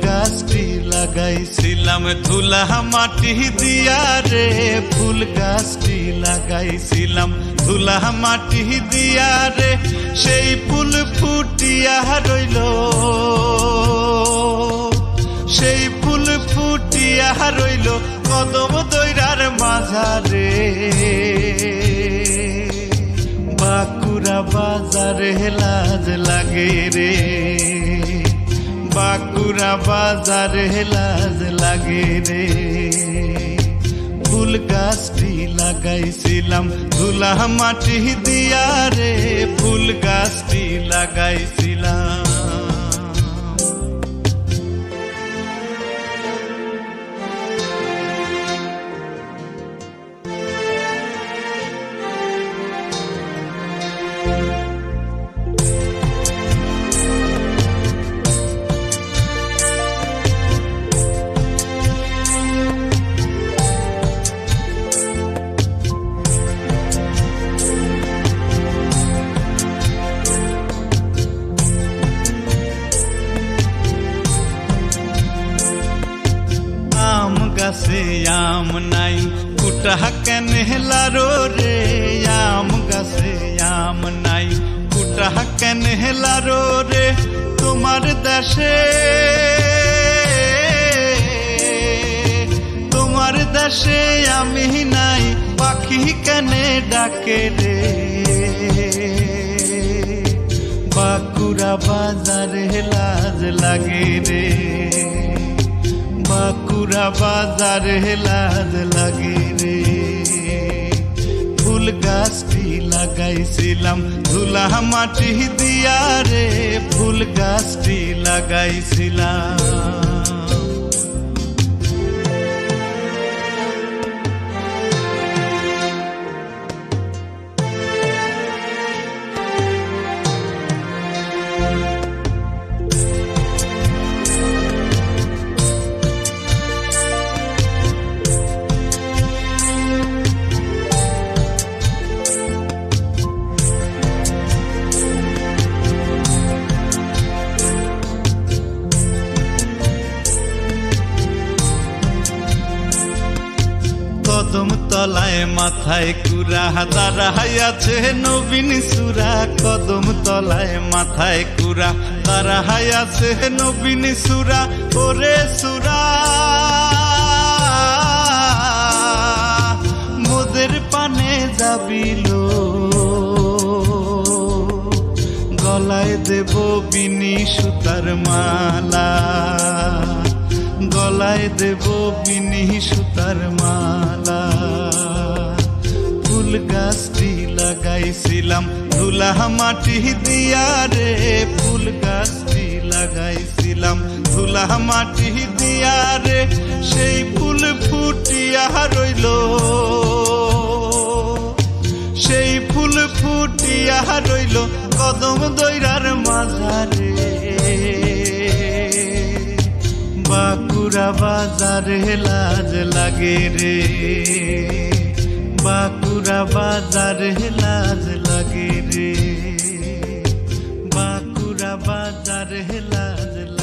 গাছটি লাগাইছিলাম ধুলা মাটি দিয়া রে, ফুল গাছটি লাগাইছিলাম ধুলা মাটি দিয়া রে, সেই ফুল ফুটিয়া রইল, সেই ফুল ফুটিয়া রইল কদম দইরার মাঝারে। বাঁকুড়া বাজারে লাজ লাগে রে, বাঁকুড়া বাজারে লাজ লাগে রে। ফুল গাছটি লাগাইছিলাম ধুলা মাটি দিয়া রে, ফুল গাছটি লাগাইছিলাম। গাছে আম নাই কুটা কেন হেলারো রে, আম গাছে আম নাই কুটা কেন হেলারো রে, তোমার দেশে তোমার দেশে আমি নাই পাখি কেনে ডাকে রে। বাঁকুড়া বাজারে লাজ লাগে রে, বাঁকুড়া বাজারে লাজ লাগে রে। ফুল গাছটি লাগাইছিলাম ধুলা মাটি দিয়া রে, ফুল গাছটি লাগাইছিলাম। কদম তলায় মাথায় কুড়া দাঁড়াইয়াছে নবীন সুরা, কদম তলায় মাথায় কুড়া দাঁড়াইয়াছে নবীন সুরা। ওরে সুরা মোদের পানে যাবিল, গলায় দেব বিনি সুতার মালা, গলায় দেব বিনি সুতার মালা। ফুল গাছটি লাগাইছিলাম ধুলা মাটি দিয়া রে, ফুল গাছটি লাগাইছিলাম ধুলা মাটি দিয়া রে, সেই ফুল ফুটিয়া রইল, সেই ফুল ফুটিয়া রইল কদম দইরার মাঝারে। বাঁকুড়া বাজারে লাজ লাগে রে, বাঁকুড়া বাজারে লাজ লাগে রে, বাঁকুড়া বাজারে লাজ লাগে।